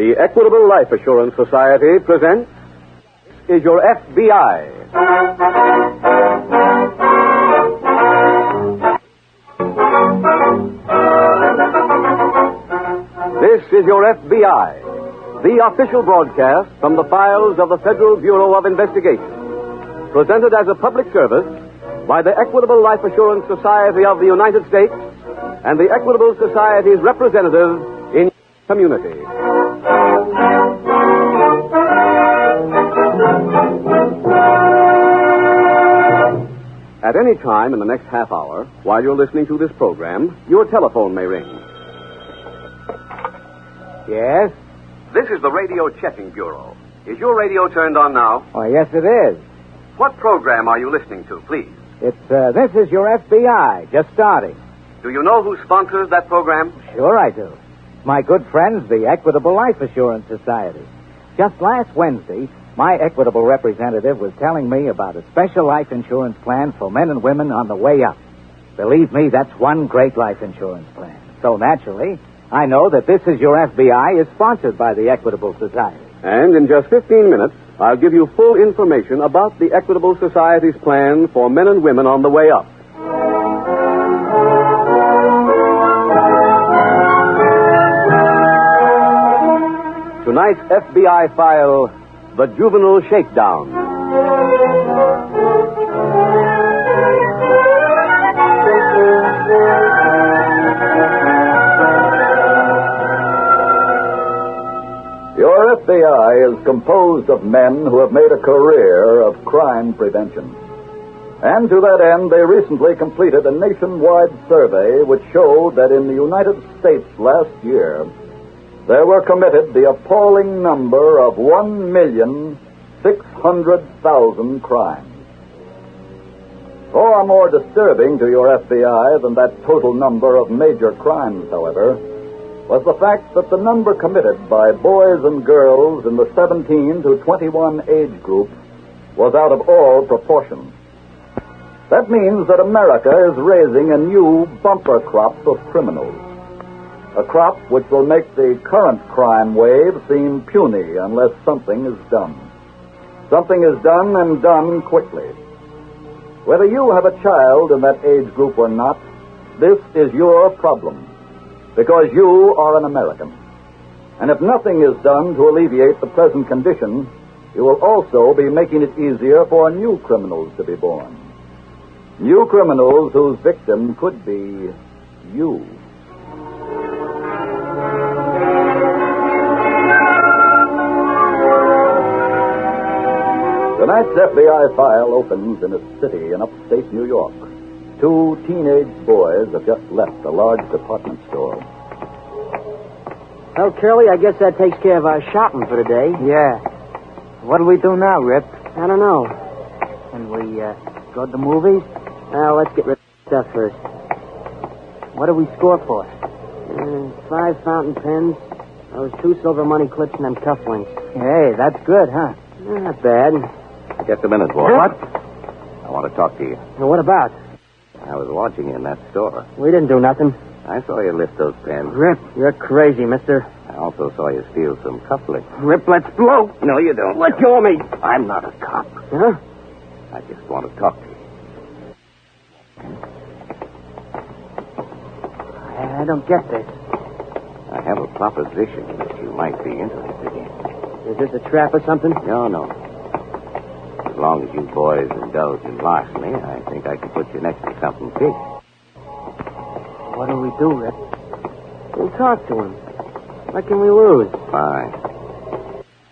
The Equitable Life Assurance Society presents Is Your F.B.I. This is Your F.B.I., the official broadcast from the files of the Federal Bureau of Investigation, presented as a public service by the Equitable Life Assurance Society of the United States and the Equitable Society's representative in the community. At any time in the next half hour, while you're listening to this program, your telephone may ring. Yes? This is the Radio Checking Bureau. Is your radio turned on now? Oh, yes, it is. What program are you listening to, please? It's, This Is Your F.B.I., just starting. Do you know who sponsors that program? Sure I do. My good friends, the Equitable Life Assurance Society. Just last Wednesday, my Equitable representative was telling me about a special life insurance plan for men and women on the way up. Believe me, that's one great life insurance plan. So naturally, I know that This Is Your F.B.I. is sponsored by the Equitable Society. And in just 15 minutes, I'll give you full information about the Equitable Society's plan for men and women on the way up. Tonight's FBI file, the Juvenile Shakedown. Your FBI is composed of men who have made a career of crime prevention. And to that end, they recently completed a nationwide survey which showed that in the United States last year, there were committed the appalling number of 1,600,000 crimes. Far more disturbing to your FBI than that total number of major crimes, however, was the fact that the number committed by boys and girls in the 17 to 21 age group was out of all proportion. That means that America is raising a new bumper crop of criminals. A crop which will make the current crime wave seem puny unless something is done. Something is done and done quickly. Whether you have a child in that age group or not, this is your problem. Because you are an American. And if nothing is done to alleviate the present condition, you will also be making it easier for new criminals to be born. New criminals whose victim could be you. Tonight's FBI file opens in a city in upstate New York. Two teenage boys have just left a large department store. Well, Curly, I guess that takes care of our shopping for today. Yeah. What do we do now, Rip? I don't know. Can we, go to the movies? Now, let's get rid of stuff first. What do we score for? 5 fountain pens, those 2 silver money clips, and them cufflinks. Hey, that's good, huh? Not bad. Just a minute, boy. What? I want to talk to you. Well, what about? I was watching you in that store. We didn't do nothing. I saw you lift those pens. Rip, you're crazy, mister. I also saw you steal some cufflinks. Rip, let's blow. No, you don't. Let go of me. I'm not a cop. Huh? I just want to talk to you. I don't get this. I have a proposition that you might be interested in. Is this a trap or something? No. As long as you boys indulge in larceny, I think I can put you next to something big. What do we do, Rip? We'll talk to him. What can we lose? Fine.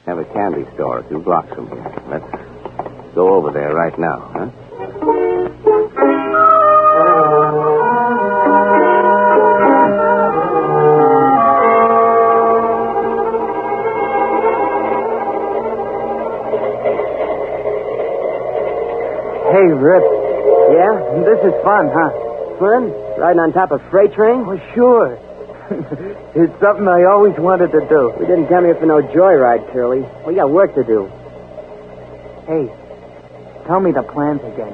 Have a candy store a few blocks from here. Let's go over there right now, huh? Hey, Rip. Yeah? This is fun, huh? Fun? Riding on top of freight train? Oh, sure. It's something I always wanted to do. We didn't come here for no joyride, Curly. We got work to do. Hey, tell me the plans again.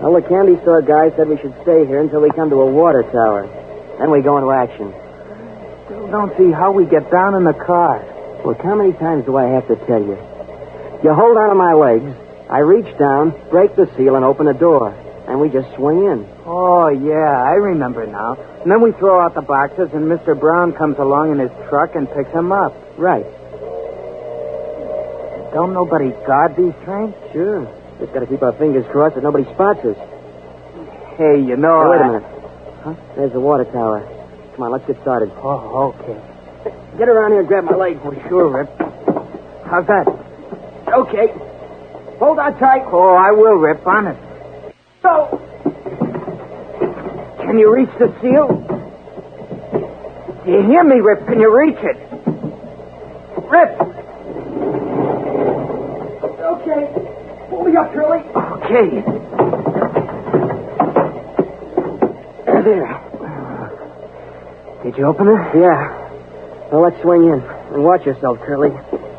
Well, the candy store guy said we should stay here until we come to a water tower. Then we go into action. Still don't see how we get down in the car. Look, how many times do I have to tell you? You hold on to my legs, I reach down, break the seal, and open the door. And we just swing in. Oh, yeah, I remember now. And then we throw out the boxes, and Mr. Brown comes along in his truck and picks them up. Right. Don't nobody guard these trains? Sure. Just got to keep our fingers crossed that nobody spots us. Hey, you know... Hey, wait a minute. Huh? There's the water tower. Come on, let's get started. Oh, okay. Get around here and grab my leg. Oh, sure, Rip. How's that? Okay. Hold on tight. Oh, I will, Rip. Honest. So. Can you reach the seal? Do you hear me, Rip? Can you reach it? Rip! Okay. Pull me up, Curly. Okay. There. Did you open it? Yeah. Well, let's swing in. And watch yourself, Curly.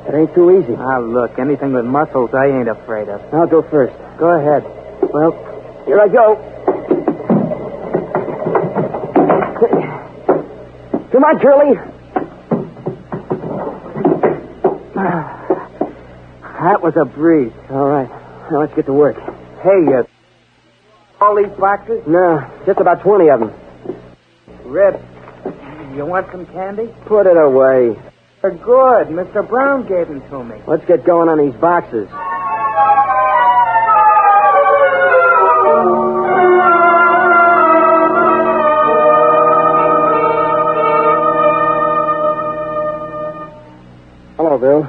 It ain't too easy. Ah, look, anything with muscles I ain't afraid of. I'll go first. Go ahead. Well, here I go. Come on, Curly. That was a breeze. All right. Now let's get to work. Hey, all these boxes? No, just about 20 of them. Rip, you want some candy? Put it away. They're good. Mr. Brown gave them to me. Let's get going on these boxes. Hello, Bill.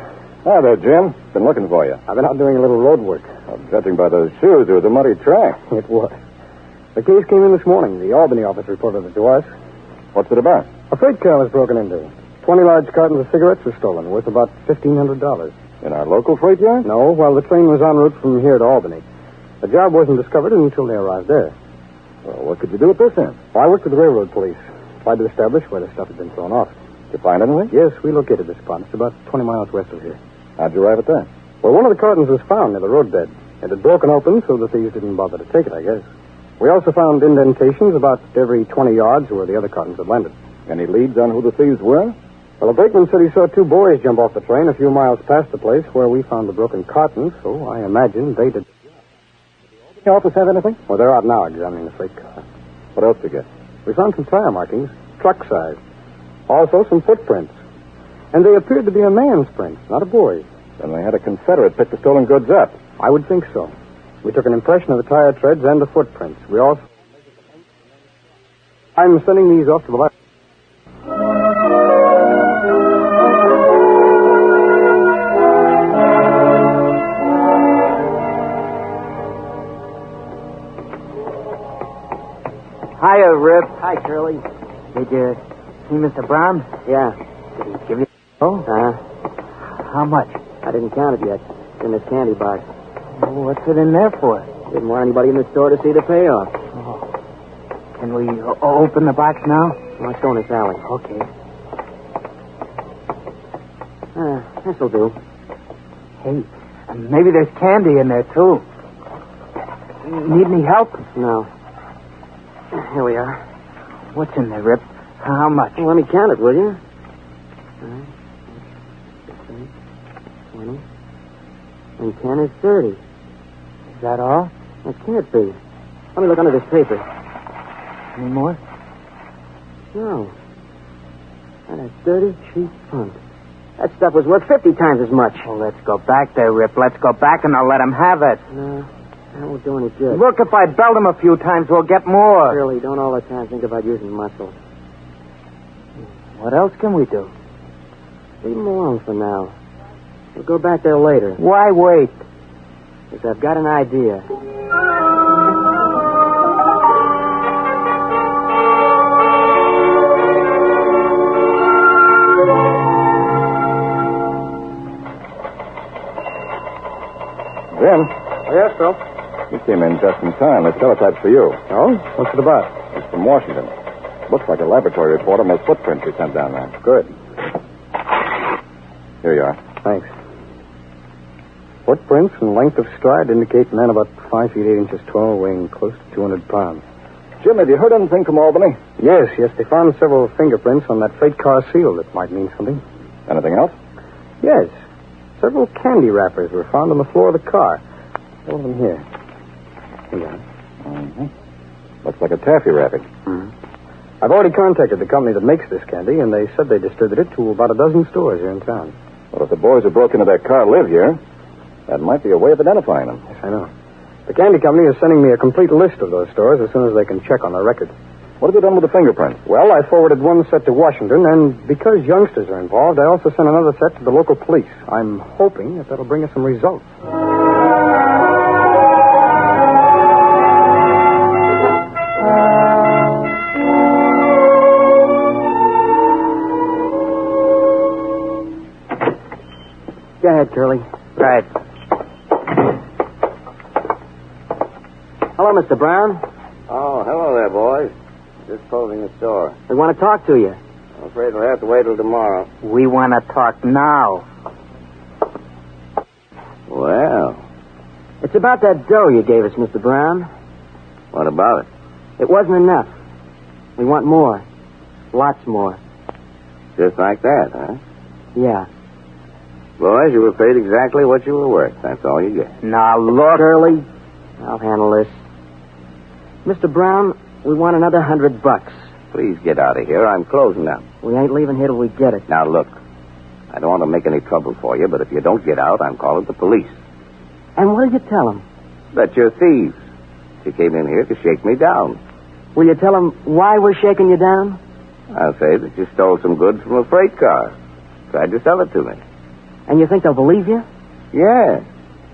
Hi there, Jim. Been looking for you. I've been out doing a little road work. Well, judging by those shoes, it was a muddy track. It was. The case came in this morning. The Albany office reported it to us. What's it about? A freight car was broken into. 20 large cartons of cigarettes were stolen, worth about $1,500. In our local freight yard? No, while the train was en route from here to Albany. The job wasn't discovered until they arrived there. Well, what could you do with this then? Well, I worked with the railroad police. Tried to establish where the stuff had been thrown off. Did you find anything? Yes, we located the spot. It's about 20 miles west of here. How'd you arrive at that? Well, one of the cartons was found near the roadbed. It had broken open, so the thieves didn't bother to take it, I guess. We also found indentations about every 20 yards where the other cartons had landed. Any leads on who the thieves were? Well, the brakeman said he saw two boys jump off the train a few miles past the place where we found the broken cartons, so I imagine they did. Did the office have anything? Well, they're out now examining the freight car. What else did you get? We found some tire markings, truck size. Also some footprints. And they appeared to be a man's prints, not a boy's. Then they had a Confederate pick the stolen goods up. I would think so. We took an impression of the tire treads and the footprints. We also... I'm sending these off to the lab. Hiya, Rip. Hi, Curly. Did you see Mr. Brown? Yeah. Did he give you... Oh? How much? I didn't count it yet. It's in this candy box. What's it in there for? Didn't want anybody in the store to see the payoff. Oh. Can we open the box now? Let's go in this alley. Okay. This'll do. Hey, maybe there's candy in there, too. Need any help? No. Here we are. What's in there, Rip? How much? Well, let me count it, will you? 20. And 10 is 30. Is that all? That can't be. Let me look under this paper. Any more? No. That is dirty, cheap punk. That stuff was worth 50 times as much. Well, let's go back there, Rip. Let's go back and I'll let him have it. No, that won't do any good. Look, if I belt him a few times, we'll get more. Really, don't all the time think about using muscle. What else can we do? Leave him alone for now. We'll go back there later. Why wait? Because I've got an idea. Jim, Yes, Bill. you came in just in time. The teletype's for you. Oh? What's it about? It's from Washington. Looks like a laboratory report on those footprints we sent down there. Good. Here you are. Thanks. Footprints and length of stride indicate men about 5 feet 8 inches tall, weighing close to 200 pounds. Jim, have you heard anything from Albany? Yes, they found several fingerprints on that freight car seal that might mean something. Anything else? several candy wrappers were found on the floor of the car. One of them here. Here. Looks like a taffy wrapping. Mm-hmm. I've already contacted the company that makes this candy, and they said they distribute it to about a dozen stores here in town. Well, if the boys who broke into that car live here, that might be a way of identifying them. Yes, I know. The candy company is sending me a complete list of those stores as soon as they can check on their records. What have you done with the fingerprints? Well, I forwarded one set to Washington, and because youngsters are involved, I also sent another set to the local police. I'm hoping that that'll bring us some results. Go ahead, Curly. Right. Hello, Mr. Brown. Oh, hello there, boys. Just closing the store. We want to talk to you. I'm afraid we'll have to wait till tomorrow. We want to talk now. Well, It's about that dough you gave us, Mr. Brown. what about it? It wasn't enough. We want more. Lots more. Just like that, huh? Yeah. Boys, you were paid exactly what you were worth. That's all you get. Now, look. Curly, I'll handle this. Mr. Brown, we want another $100. Please get out of here. I'm closing up. We ain't leaving here till we get it. Now, look. I don't want to make any trouble for you, but if you don't get out, I'm calling the police. And what'll you tell them? That you're thieves. You came in here to shake me down. Will you tell them why we're shaking you down? I'll say that you stole some goods from a freight car. Tried to sell it to me. And you think they'll believe you? Yes.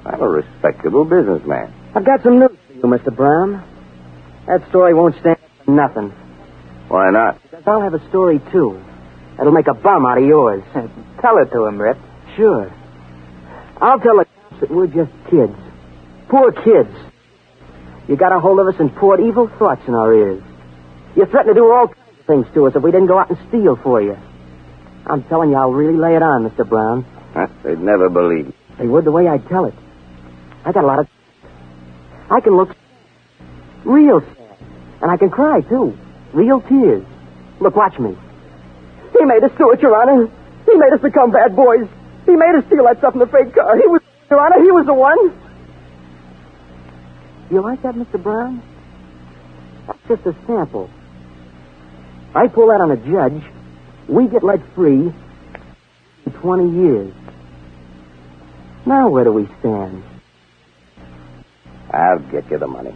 I'm a respectable businessman. I've got some news for you, Mr. Brown. That story won't stand for nothing. Why not? Because I'll have a story, too. That'll make a bum out of yours. Tell it to him, Rip. Sure. I'll tell the cops that we're just kids. Poor kids. You got a hold of us and poured evil thoughts in our ears. You threatened to do all kinds of things to us if we didn't go out and steal for you. I'm telling you, I'll really lay it on, Mr. Brown. They'd never believe me. They would the way I tell it. I got a lot of... I can look real sad. And I can cry, too. Real tears. Look, watch me. He made us do it, Your Honor. He made us become bad boys. He made us steal that stuff in the freight car. He was, Your Honor, he was the one. You like that, Mr. Brown? That's just a sample. I pull that on a judge. We get let free in 20 years. Now where do we stand? I'll get you the money.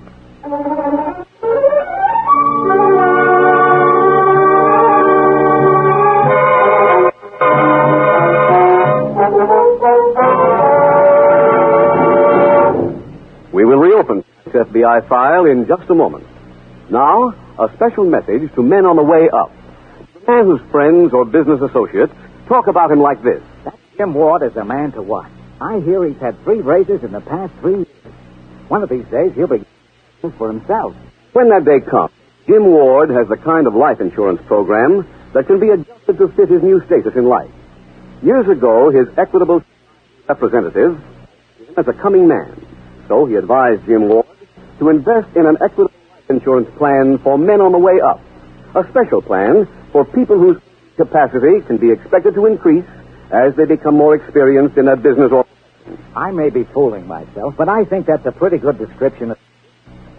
We will reopen this FBI file in just a moment. Now, a special message to men on the way up. The man whose friends or business associates talk about him like this. That Jim Ward is a man to watch. I hear he's had 3 raises in the past 3 years. One of these days, he'll be for himself. When that day comes, Jim Ward has the kind of life insurance program that can be adjusted to fit his new status in life. Years ago, his equitable representative as a coming man. So he advised Jim Ward to invest in an equitable life insurance plan for men on the way up. A special plan for people whose capacity can be expected to increase as they become more experienced in their business or... I may be fooling myself, but I think that's a pretty good description of...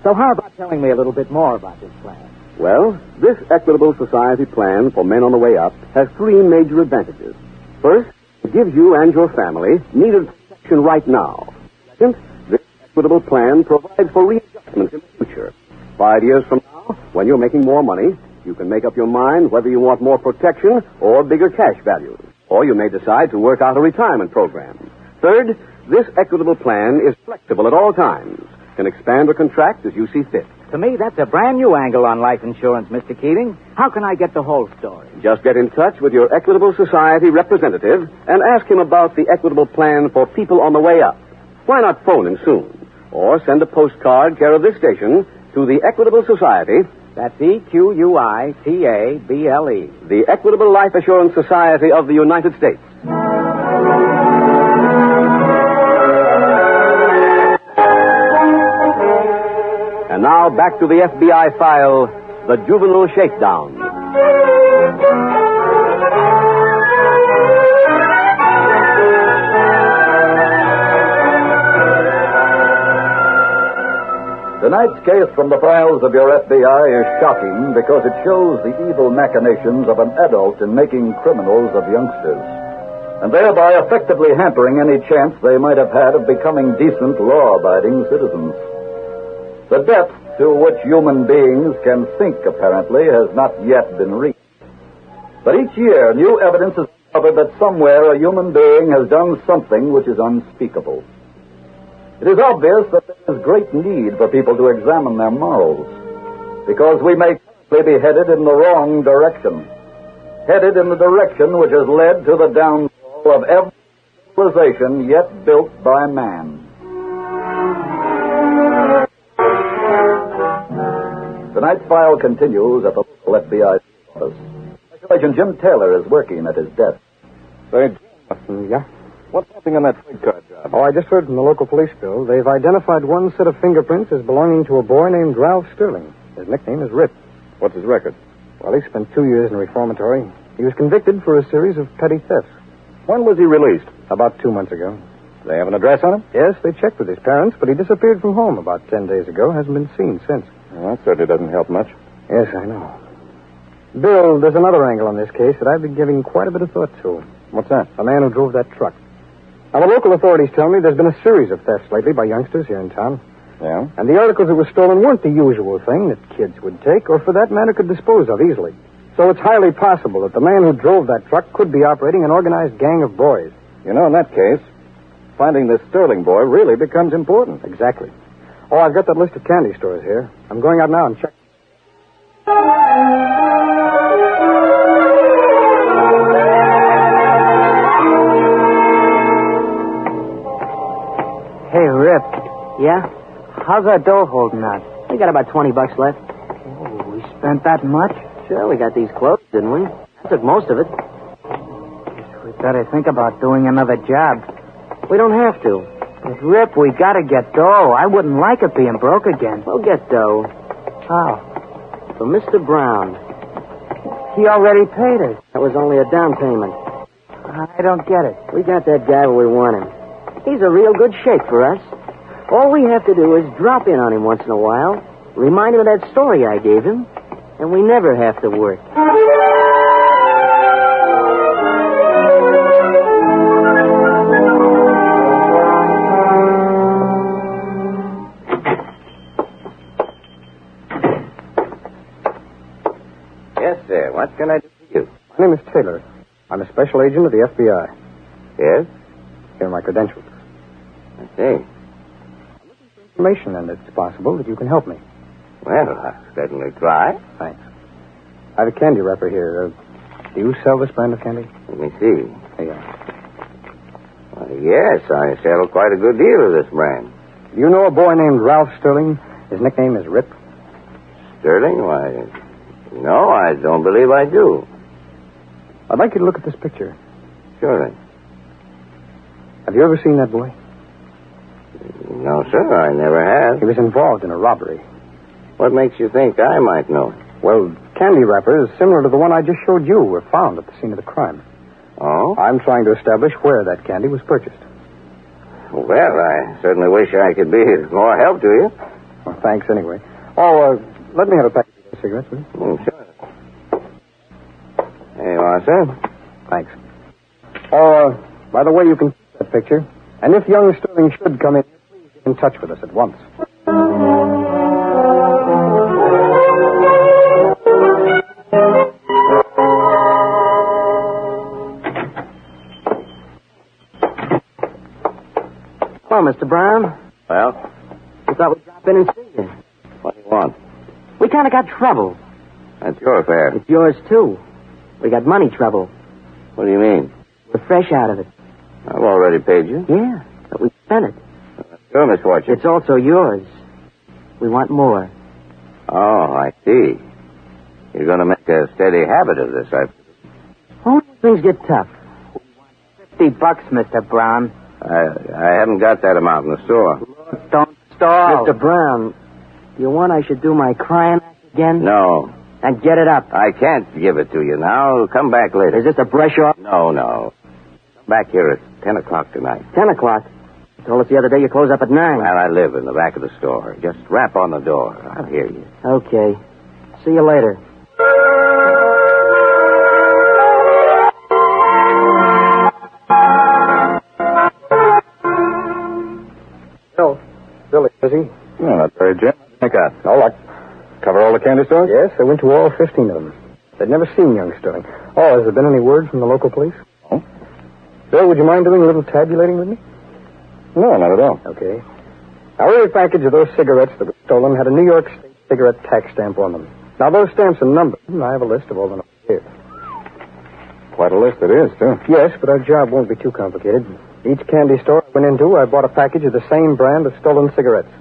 So how about telling me a little bit more about this plan? Well, this Equitable Society plan for men on the way up has 3 major advantages. First, it gives you and your family needed protection right now. Second, this Equitable plan provides for readjustment in the future. 5 years from now, when you're making more money, you can make up your mind whether you want more protection or bigger cash values. Or you may decide to work out a retirement program. Third, this Equitable plan is flexible at all times. Can expand or contract as you see fit. To me, that's a brand new angle on life insurance, Mr. Keating. How can I get the whole story? Just get in touch with your Equitable Society representative and ask him about the Equitable plan for people on the way up. Why not phone him soon? Or send a postcard care of this station to the Equitable Society. That's EQUITABLE. The Equitable Life Assurance Society of the United States. And now back to the FBI file, the Juvenile Shakedown. Tonight's case from the files of your FBI is shocking because it shows the evil machinations of an adult in making criminals of youngsters, and thereby effectively hampering any chance they might have had of becoming decent, law-abiding citizens. The depth to which human beings can sink, apparently, has not yet been reached. But each year, new evidence is discovered that somewhere a human being has done something which is unspeakable. It is obvious that there is great need for people to examine their morals, because we may be headed in the wrong direction, headed in the direction which has led to the downfall of every civilization yet built by man. Tonight's file continues at the local FBI office. Special Agent Jim Taylor is working at his desk. Say, yeah? What's happening on that freight car job? Oh, I just heard from the local police, Bill. They've identified one set of fingerprints as belonging to a boy named Ralph Sterling. His nickname is Rip. What's his record? Well, he spent 2 years in reformatory. He was convicted for a series of petty thefts. When was he released? About 2 months ago. Do they have an address on him? Yes, they checked with his parents, but he disappeared from home about 10 days ago. Hasn't been seen since. Well, that certainly doesn't help much. Yes, I know. Bill, there's another angle on this case that I've been giving quite a bit of thought to. What's that? The man who drove that truck. Now, the local authorities tell me there's been a series of thefts lately by youngsters here in town. Yeah? And the articles that were stolen weren't the usual thing that kids would take, or for that matter could dispose of easily. So it's highly possible that the man who drove that truck could be operating an organized gang of boys. You know, in that case, finding this Sterling boy really becomes important. Exactly. Oh, I've got that list of candy stores here. I'm going out now and check. Hey, Rip. Yeah? How's our dough holding out? We got about $20 left. Oh, we spent that much? Sure, we got these clothes, didn't we? I took most of it. Guess we better think about doing another job. We don't have to. But, Rip, we gotta get dough. I wouldn't like it being broke again. We'll get dough. How? From Mr. Brown. He already paid us. That was only a down payment. I don't get it. We got that guy where we want him. He's a real good shake for us. All we have to do is drop in on him once in a while, remind him of that story I gave him, and we never have to work. Yes, sir. What can I do for you? My name is Taylor. I'm a special agent of the FBI. Yes? Here are my credentials. I see. Information, and it's possible that you can help me. Well, I'll certainly try. Thanks. I have a candy wrapper here. Do you sell this brand of candy? Let me see. Here you are. Yes, I sell quite a good deal of this brand. Do you know a boy named Ralph Sterling? His nickname is Rip. Sterling? Why, no, I don't believe I do. I'd like you to look at this picture. Surely. Have you ever seen that boy? No, sir, I never have. He was involved in a robbery. What makes you think I might know? Well, candy wrappers similar to the one I just showed you were found at the scene of the crime. Oh? I'm trying to establish where that candy was purchased. Well, I certainly wish I could be of more help to you. Well, thanks anyway. Oh, let me have a package of cigarettes, will you? Sure. There you are, sir. Thanks. Oh, by the way, you can keep that picture. And if young Sterling should come in, please get in touch with us at once. Hello, Mr. Brown. Well, We thought we'd drop in and see you. what do you want? We kind of got trouble. That's your affair. It's yours, too. We got money trouble. What do you mean? We're fresh out of it. I've already paid you. Yeah, but we spent it. That's your misfortune. It's also yours. We want more. Oh, I see. You're going to make a steady habit of this, Only when things get tough. $50, Mr. Brown. I haven't got that amount in the store. Don't stall. Mr. Brown, you want I should do my crying act again? No. And get it up. I can't give it to you now. Come back later. Is this a brush off? No. Come back here at 10 o'clock tonight. 10 o'clock. Told us the other day you close up at 9. Well, I live in the back of the store. Just rap on the door. I'll hear you. Okay. See you later. No. Billy, busy? No, not very, Jim. Make out. No luck. Cover all the candy stores? Yes, I went to all 15 of them. They'd never seen young Sterling. Oh, has there been any word from the local police? Oh? Bill, would you mind doing a little tabulating with me? No, not at all. Okay. Now, every package of those cigarettes that were stolen had a New York State cigarette tax stamp on them. Now, those stamps are numbered. I have a list of all the numbers here. Quite a list it is, too. Yes, but our job won't be too complicated. Each candy store I went into, I bought a package of the same brand of stolen cigarettes.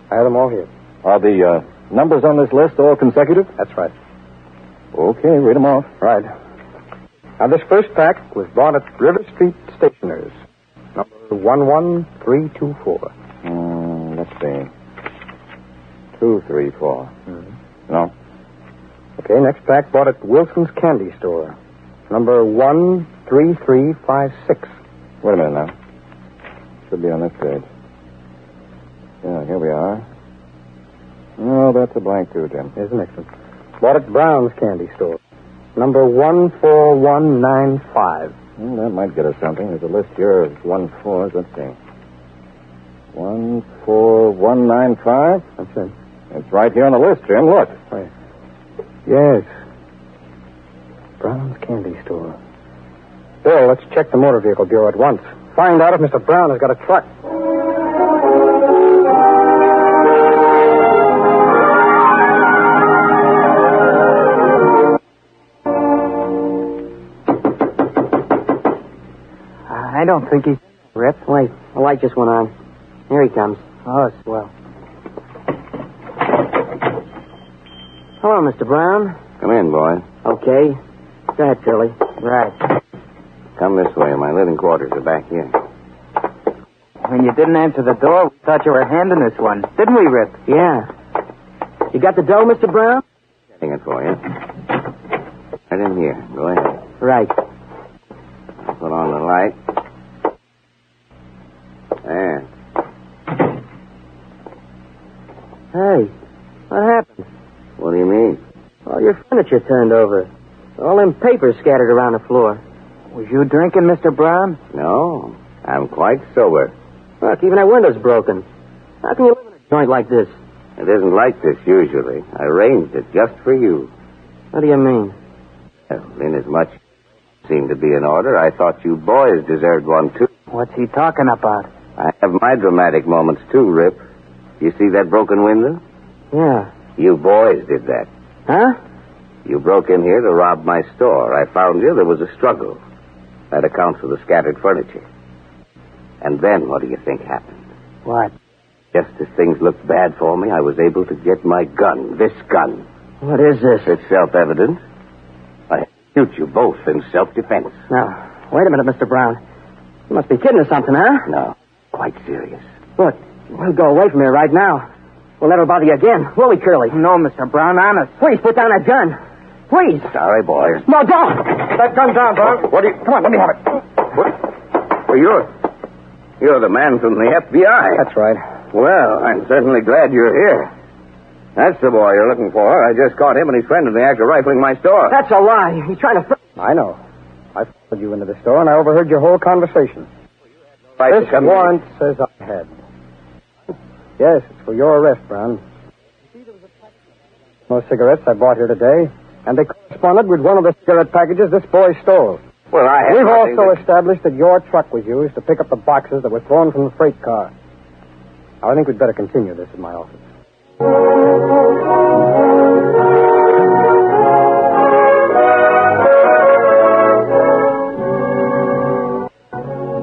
I have them all here. Are the numbers on this list all consecutive? That's right. Okay, read them off. Right. Now, this first pack was bought at River Street Stationers, number 11324. Let's see. 234. No. Okay, next pack bought at Wilson's Candy Store, number 13356. Wait a minute now. Should be on this page. Yeah, here we are. No, that's a blank, too, Jim. Here's the next one. Bought at Brown's Candy Store, number 14195. Well, that might get us something. There's a list here of 1-4s. Let's see. 14195? That's it. It's right here on the list, Jim. Look. Right. Yes. Brown's Candy Store. Bill, let's check the Motor Vehicle Bureau at once. Find out if Mr. Brown has got a truck. I don't think he's... Rip, wait. The light just went on. Here he comes. Oh, swell. Hello, Mr. Brown. Come in, boy. Okay. Go ahead, Curly. Right. Come this way. My living quarters are back here. When you didn't answer the door, we thought you were handing us one. Didn't we, Rip? Yeah. You got the dough, Mr. Brown? Getting it for you. Right in here. Go ahead. Right. Put on the light. There. Hey, what happened? What do you mean? All your furniture turned over. All them papers scattered around the floor. Was you drinking, Mr. Brown? No. I'm quite sober. Look, even that window's broken. How can you live in a joint like this? It isn't like this usually. I arranged it just for you. What do you mean? Well, inasmuch as you seem to be in order, I thought you boys deserved one, too. What's he talking about? I have my dramatic moments, too, Rip. You see that broken window? Yeah. You boys did that. Huh? You broke in here to rob my store. I found you. There was a struggle. That accounts for the scattered furniture. And then, what do you think happened? What? Just as things looked bad for me, I was able to get my gun. This gun. What is this? It's self-evident. I shoot you both in self-defense. Now, wait a minute, Mr. Brown. You must be kidding or something, huh? No, quite serious. Look, we'll go away from here right now. We'll never bother you again, will we, Curly? No, Mr. Brown, honest. Please, put down that gun. Please. Sorry, boys. No, don't. That gun down, Brown. What do you... Come on, let me have it. What? Well, you're the man from the FBI. That's right. Well, I'm certainly glad you're here. That's the boy you're looking for. I just caught him and his friend in the act of rifling my store. That's a lie. He's trying to... I know. I followed you into the store, and I overheard your whole conversation. Right, This warrant says I had. Yes, it's for your arrest, Brown. Those cigarettes I bought here today, and they corresponded with one of the cigarette packages this boy stole. Well, I have We've nothing also to... established that your truck was used to pick up the boxes that were thrown from the freight car. Now, I think we'd better continue this in my office.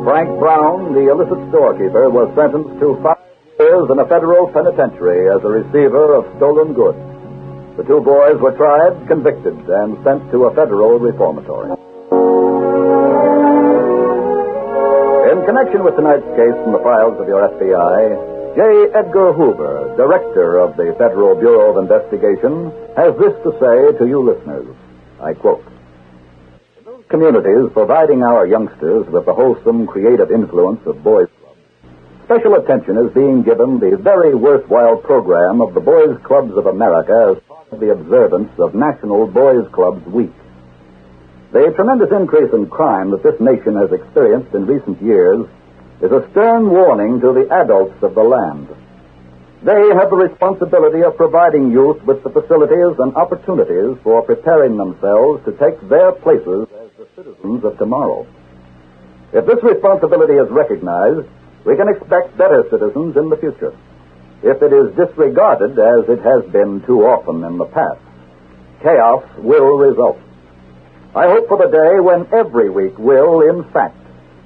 Frank Brown, the illicit storekeeper, was sentenced to 5 years in a federal penitentiary as a receiver of stolen goods. The 2 boys were tried, convicted, and sent to a federal reformatory. In connection with tonight's case from the files of your FBI, J. Edgar Hoover, director of the Federal Bureau of Investigation, has this to say to you listeners. I quote, "Communities providing our youngsters with the wholesome, creative influence of boys' clubs special attention is being given the very worthwhile program of the Boys Clubs of America as part of the observance of National Boys Clubs Week. The tremendous increase in crime that this nation has experienced in recent years is a stern warning to the adults of the land. They have the responsibility of providing youth with the facilities and opportunities for preparing themselves to take their places as the citizens of tomorrow. If this responsibility is recognized, we can expect better citizens in the future. If it is disregarded, as it has been too often in the past, chaos will result. I hope for the day when every week will, in fact,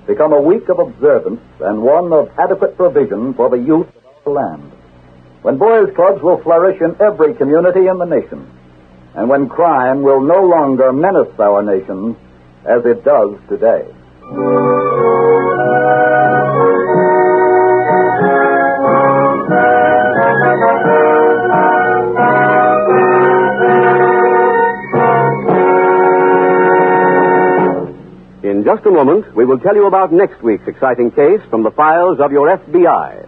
become a week of observance and one of adequate provision for the youth of our land. When boys' clubs will flourish in every community in the nation, and when crime will no longer menace our nation as it does today. In just a moment, we will tell you about next week's exciting case from the files of your F.B.I.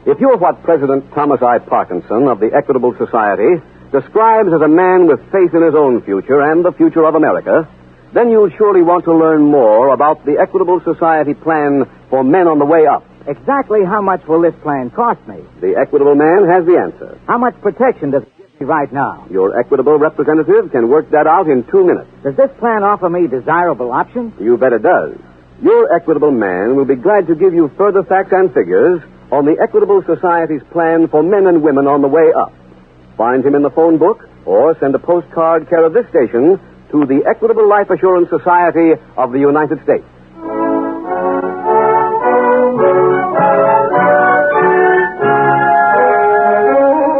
If you're what President Thomas I. Parkinson of the Equitable Society describes as a man with faith in his own future and the future of America, then you'll surely want to learn more about the Equitable Society plan for men on the way up. Exactly how much will this plan cost me? The Equitable man has the answer. How much protection does it give me right now? Your Equitable representative can work that out in 2 minutes. Does this plan offer me desirable options? You bet it does. Your Equitable man will be glad to give you further facts and figures on the Equitable Society's plan for men and women on the way up. Find him in the phone book or send a postcard care of this station to the Equitable Life Assurance Society of the United States.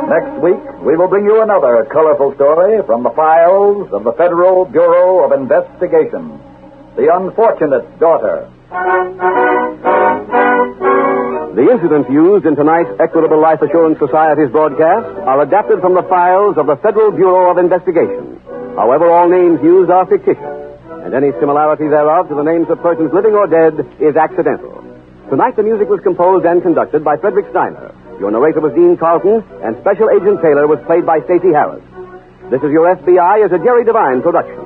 Next week, we will bring you another colorful story from the files of the Federal Bureau of Investigation. The Unfortunate Daughter. The incidents used in tonight's Equitable Life Assurance Society's broadcast are adapted from the files of the Federal Bureau of Investigation. However, all names used are fictitious, and any similarity thereof to the names of persons living or dead is accidental. Tonight, the music was composed and conducted by Frederick Steiner. Your narrator was Dean Carlton, and Special Agent Taylor was played by Stacy Harris. This is Your F.B.I. is a Jerry Devine production.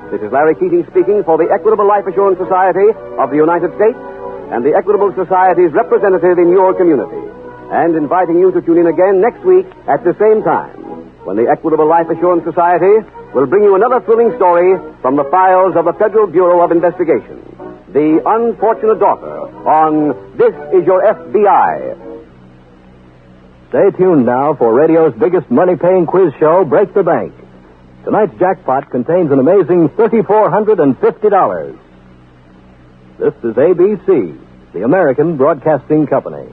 This is Larry Keating speaking for the Equitable Life Assurance Society of the United States and the Equitable Society's representative in your community, and inviting you to tune in again next week at the same time, when the Equitable Life Assurance Society will bring you another thrilling story from the files of the Federal Bureau of Investigation. The Unfortunate Daughter on This Is Your F.B.I. Stay tuned now for radio's biggest money-paying quiz show, Break the Bank. Tonight's jackpot contains an amazing $3,450. This is ABC, the American Broadcasting Company.